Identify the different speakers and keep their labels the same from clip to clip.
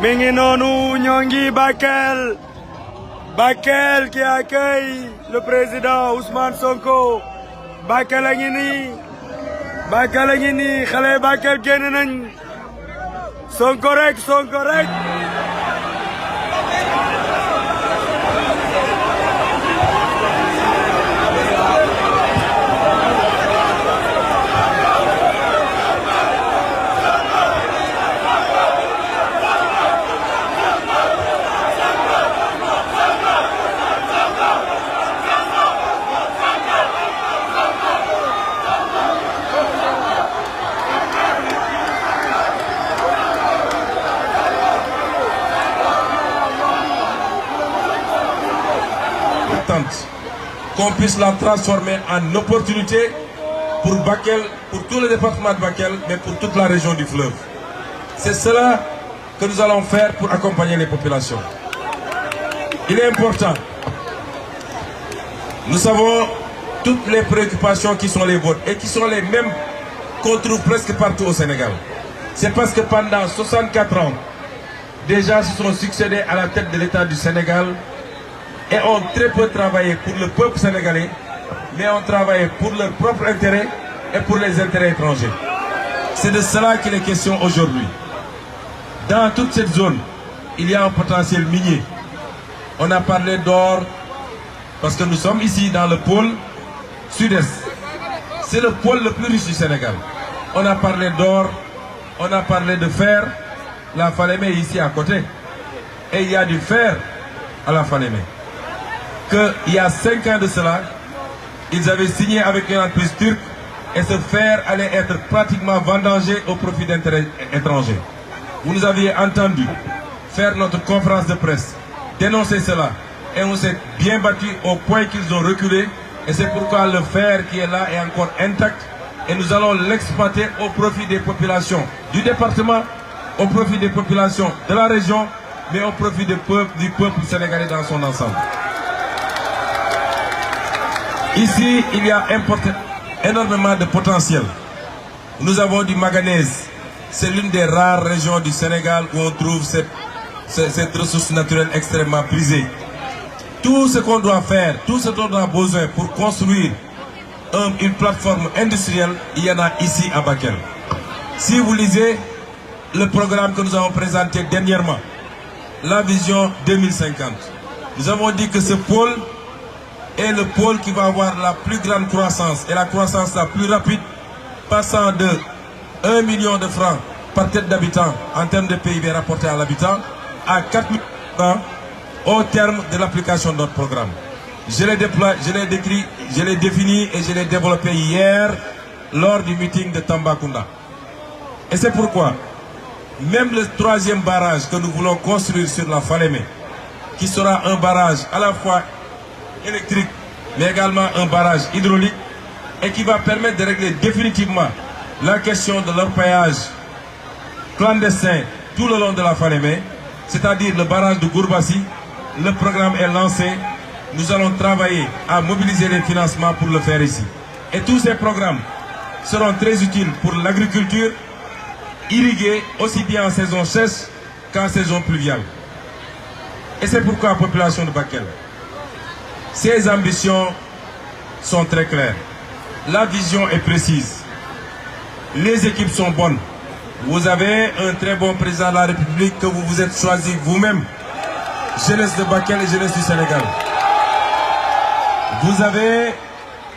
Speaker 1: Minginonu Nyongi Bakel. Bakel qui accueille le président Ousmane Sonko. Bakel a ngi nii. Bakel a ngi nii xale Bakel génn nañ. Sonko rek, Sonko rek.
Speaker 2: Qu'on puisse la transformer en opportunité pour Bakel, pour tout le département de Bakel, mais pour toute la région du fleuve. C'est cela que nous allons faire pour accompagner les populations. Il est important. Nous savons toutes les préoccupations qui sont les vôtres et qui sont les mêmes qu'on trouve presque partout au Sénégal. C'est parce que pendant 64 ans, déjà se sont succédés à la tête de l'État du Sénégal et ont très peu travaillé pour le peuple sénégalais, mais ont travaillé pour leur propre intérêt et pour les intérêts étrangers. C'est de cela qu'il est question aujourd'hui. Dans toute cette zone, il y a un potentiel minier. On a parlé d'or, parce que nous sommes ici dans le pôle sud-est. C'est le pôle le plus riche du Sénégal. On a parlé d'or, on a parlé de fer. La Falémé est ici à côté. Et il y a du fer à la Falémé. Qu'il y a 5 ans de cela, ils avaient signé avec une entreprise turque et ce fer allait être pratiquement vendangé au profit d'intérêts étrangers. Vous nous aviez entendu faire notre conférence de presse, dénoncer cela et on s'est bien battu au point qu'ils ont reculé et c'est pourquoi le fer qui est là est encore intact et nous allons l'exploiter au profit des populations du département, au profit des populations de la région, mais au profit du peuple sénégalais dans son ensemble. Ici, il y a énormément de potentiel. Nous avons du manganèse. C'est l'une des rares régions du Sénégal où on trouve cette ressource naturelle extrêmement prisée. Tout ce qu'on doit faire, tout ce dont on a besoin pour construire une plateforme industrielle, il y en a ici à Bakel. Si vous lisez le programme que nous avons présenté dernièrement, la vision 2050, nous avons dit que ce pôle est le pôle qui va avoir la plus grande croissance et la croissance la plus rapide, passant de 1 million de francs par tête d'habitant en termes de PIB rapporté à l'habitant à 4 000 francs au terme de l'application de notre programme. Je l'ai décrit, je l'ai défini et je l'ai développé hier lors du meeting de Tambacounda. Et c'est pourquoi même le 3e barrage que nous voulons construire sur la Falémé, qui sera un barrage à la fois électrique, mais également un barrage hydraulique, et qui va permettre de régler définitivement la question de l'orpaillage clandestin tout le long de la Falémé, c'est-à-dire le barrage de Gourbassi. Le programme est lancé. Nous allons travailler à mobiliser les financements pour le faire ici. Et tous ces programmes seront très utiles pour l'agriculture, irriguée aussi bien en saison sèche qu'en saison pluviale. Et c'est pourquoi la population de Bakel, ses ambitions sont très claires. La vision est précise. Les équipes sont bonnes. Vous avez un très bon président de la République que vous vous êtes choisi vous-même. Jeunesse de Bakel et jeunesse du Sénégal. Vous avez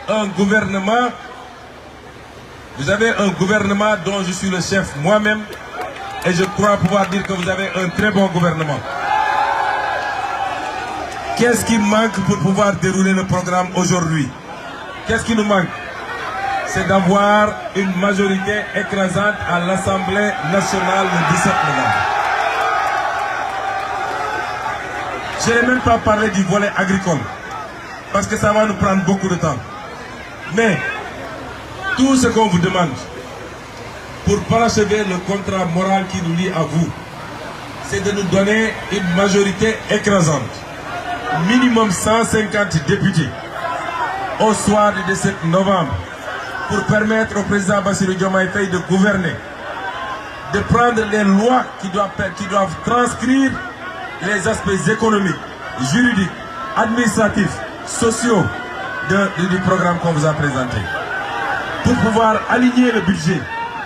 Speaker 2: un gouvernement dont je suis le chef moi-même et je crois pouvoir dire que vous avez un très bon gouvernement. Qu'est-ce qui manque pour pouvoir dérouler le programme aujourd'hui? Qu'est-ce qui nous manque? C'est d'avoir une majorité écrasante à l'Assemblée nationale le 17 novembre. Je n'ai même pas parlé du volet agricole, parce que ça va nous prendre beaucoup de temps. Mais tout ce qu'on vous demande pour parachever le contrat moral qui nous lie à vous, c'est de nous donner une majorité écrasante. Minimum 150 députés au soir du 17 novembre pour permettre au président Bassirou Diomaye Faye de gouverner de prendre les lois qui doivent transcrire les aspects économiques, juridiques, administratifs, sociaux du programme qu'on vous a présenté. Pour pouvoir aligner le budget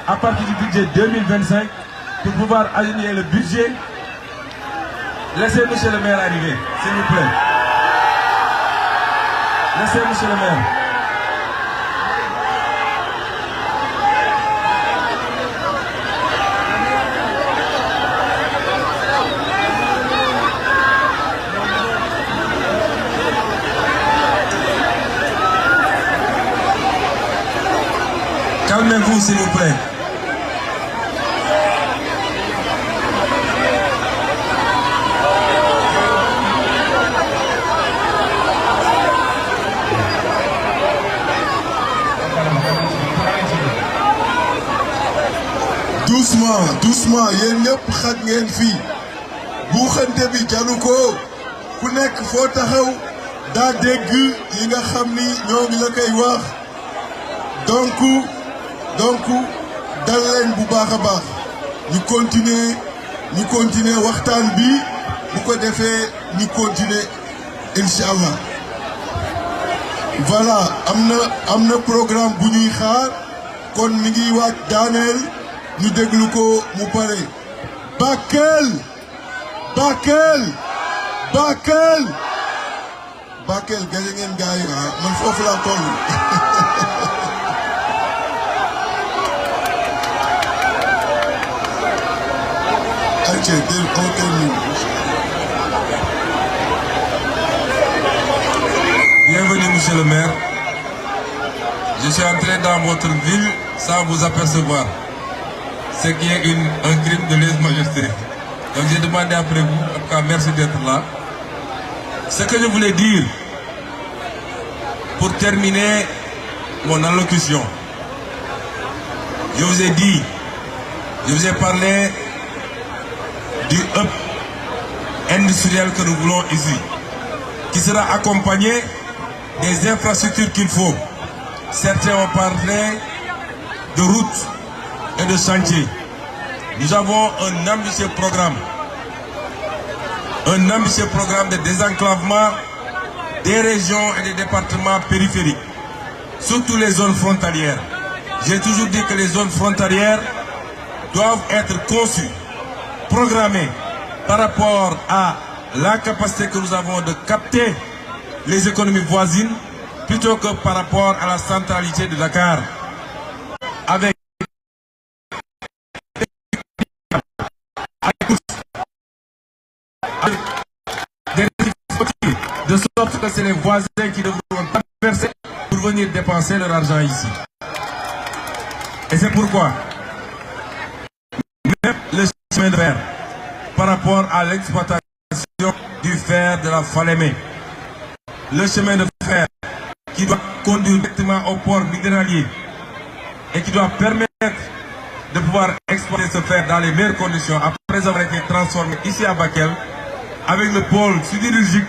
Speaker 2: à partir du budget 2025, pour pouvoir aligner le budget, laissez monsieur le maire arriver, s'il vous plaît. Laissez monsieur le maire. Calmez-vous, s'il vous plaît.
Speaker 3: Doucement, doucement, yéen ñëpp xaj ngeen fii buuxante bi jaru ko ku nekk foo taxaw daa dégg yi nga xam ni ñoo ngi la koy wax donc dal leen bu baax a baax ñu continuer waxtaan bi bu ko defee ñu continuer incha allah voilà am na programme bu ñuy xaar kon mi ngi waaj daaneel ñu déglu ko mu pare Bakel gañe ngeen gaay man foofu laa toll
Speaker 2: Bienvenue, monsieur le maire. Je suis entré dans votre ville sans vous apercevoir. Ce qui est un crime de lèse-majesté. Donc j'ai demandé après vous, en tout cas merci d'être là. Ce que je voulais dire, pour terminer mon allocution, je vous ai dit, je vous ai parlé du hub industriel que nous voulons ici, qui sera accompagné des infrastructures qu'il faut. Certains ont parlé de routes et de chantiers. Nous avons un ambitieux programme de désenclavement des régions et des départements périphériques, surtout les zones frontalières. J'ai toujours dit que les zones frontalières doivent être conçues, programmées par rapport à la capacité que nous avons de capter les économies voisines plutôt que par rapport à la centralité de Dakar. Avec de sorte que c'est les voisins qui devront traverser pour venir dépenser leur argent ici. Et c'est pourquoi même le chemin de fer par rapport à l'exploitation du fer de la Falémé, le chemin de fer qui doit conduire directement au port minéralier et qui doit permettre de pouvoir exploiter ce fer dans les meilleures conditions après avoir été transformé ici à Bakel avec le pôle sidérurgique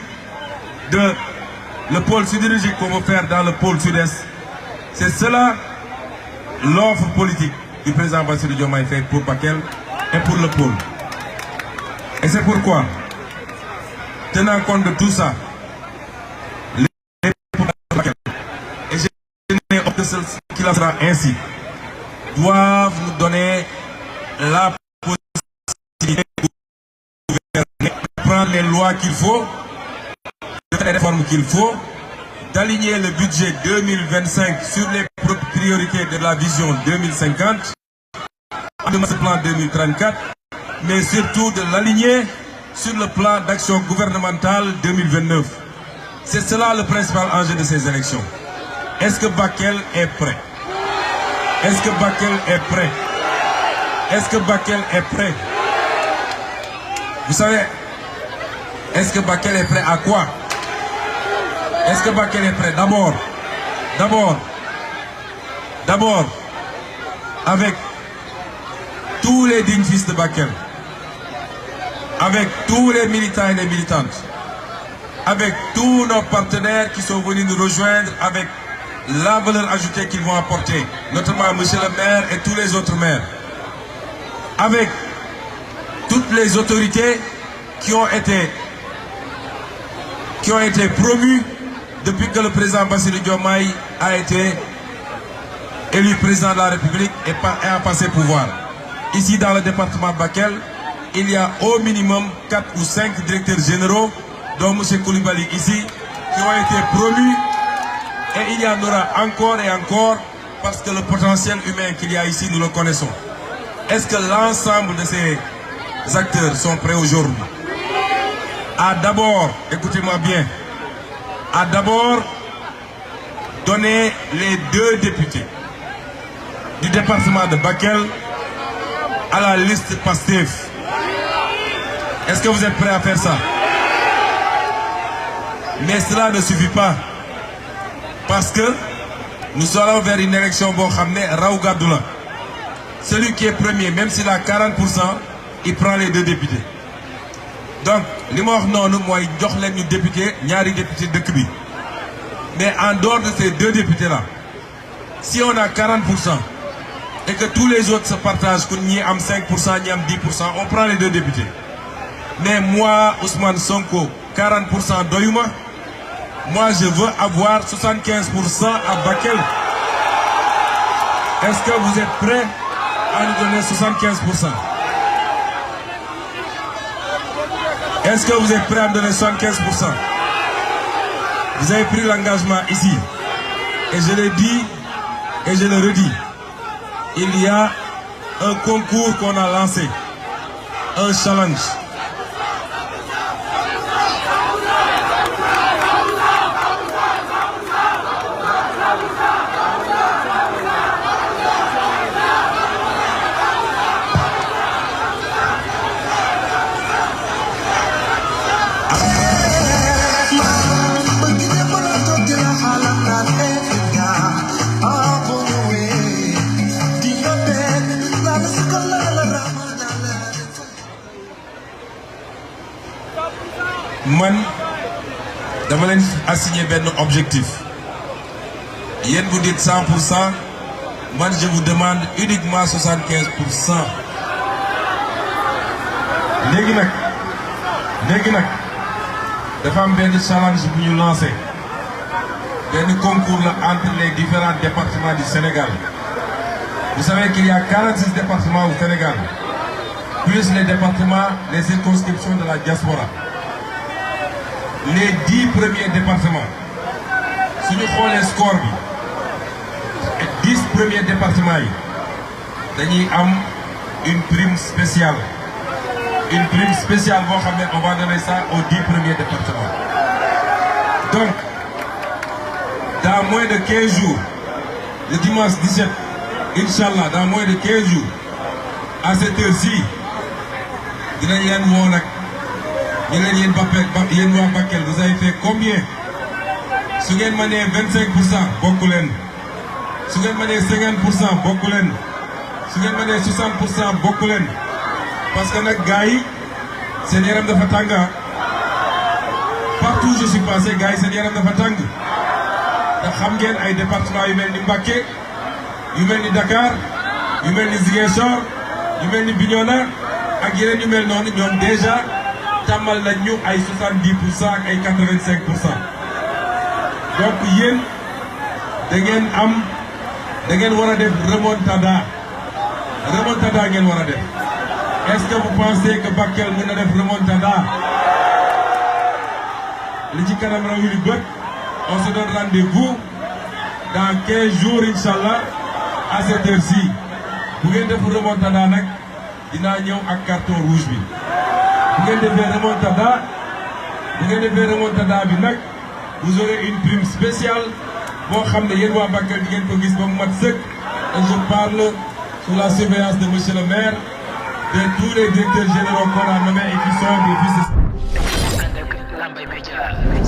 Speaker 2: qu'on veut faire dans le pôle sud-est. C'est cela l'offre politique du président Bassirou Diomaye Faye pour Bakel et pour le pôle. Et c'est pourquoi, tenant compte de tout ça, les Bakel, et j'ai donné de ceux qui la sera ainsi, doivent nous donner la possibilité de prendre les lois qu'il faut, de faire les réformes qu'il faut, d'aligner le budget 2025 sur les priorités de la vision 2050, de ce plan 2034, mais surtout de l'aligner sur le plan d'action gouvernementale 2029. C'est cela le principal enjeu de ces élections. Est-ce que Bakel est prêt? Est-ce que Bakel est prêt? Est-ce que Bakel est prêt? Vous savez, est-ce que Bakel est prêt à quoi? Est-ce que Bakel est prêt? D'abord, avec tous les dignes fils de Bakel, avec tous les militants et les militantes, avec tous nos partenaires qui sont venus nous rejoindre avec la valeur ajoutée qu'ils vont apporter, notamment monsieur le maire et tous les autres maires. avec toutes les autorités qui ont été promues depuis que le président Bassirou Diomaye a été élu président de la République et a passé pouvoir. Ici dans le département de Bakel, il y a au minimum 4 ou 5 directeurs généraux, dont M. Koulibaly ici, qui ont été promus, et il y en aura encore et encore, parce que le potentiel humain qu'il y a ici, nous le connaissons. Est-ce que l'ensemble de ces acteurs sont prêts aujourd'hui à d'abord, écoutez-moi bien, à d'abord donner les 2 députés du département de Bakel à la liste PASTEF? Est-ce que vous êtes prêts à faire ça? Mais cela ne suffit pas, parce que nous allons vers une élection boo xam ne raw gàddu la. Celui qui est premier, même s'il a 40%, il prend les 2 députés. Donc li ma wax noonu mooy jox leen ñu député, ñaari député dëkk bi. Mais en dehors de ces 2 députés là, si on a 40% et que tous les autres se partagent, que ñi am 5%, ñi am 10%, on prend les 2 députés. Mais moi, Ousmane Sonko, 40% doyuma. Moi, je veux avoir 75% à Bakel. Est-ce que vous êtes prêts à nous donner 75%? Est-ce que vous êtes prêts à me donner 75%? Vous avez pris l'engagement ici. Et je l'ai dit et je le redis. Il y a un concours qu'on a lancé. Un challenge. Man dama leen assigner benn objectif. Yéen vous dites 100%, man je vous demande uniquement 75%. léegi nag dafa am benn challenge bu ñu lancé, benn concours la entre les différents départements du Sénégal. Vous savez qu'il y a 46 départements au Sénégal, plus les départements, les circonscriptions de la diaspora. Les 10 premiers départements, si nous prenons les scores, les 10 premiers départements, nous avons une prime spéciale. Une prime spéciale, on va donner ça aux 10 premiers départements. Donc, dans moins de 15 jours, le dimanche 17, Inch'Allah, dans moins de 15 jours, à cette heure-ci, nous allons vous avez fait combien? Si vous avez 25%, beaucoup l'en. Si vous avez 50%, beaucoup l'en. Si vous avez 60%, beaucoup l'en. Parce que les gars, c'est des rames de fatanga. Partout où je suis passé, gars, c'est des rames de fatanga. Vous avez des départements, vous avez Mbacké, vous avez Dakar, vous avez Ziguinchor, vous avez Bignona, et vous avez déjà tamal nañu ay 70% ay 85%. Donc yéen da ngeen war a def remontada ngeen war a def. Est-ce que vous pensez que Bakel mën na def remontada? Li ci kanam raw yu bët, on se donne rendez-vous dans 15 jours Inch'Allah à cette heure-ci. Bu ngeen def remontada nag dinaa ñëw ak carton rouge bi. Vous avez fait remontada, vous aurez une prime spéciale. Et je parle sous la surveillance de monsieur le maire, de tous les directeurs généraux qu'on a nommés et qui sont des fils de...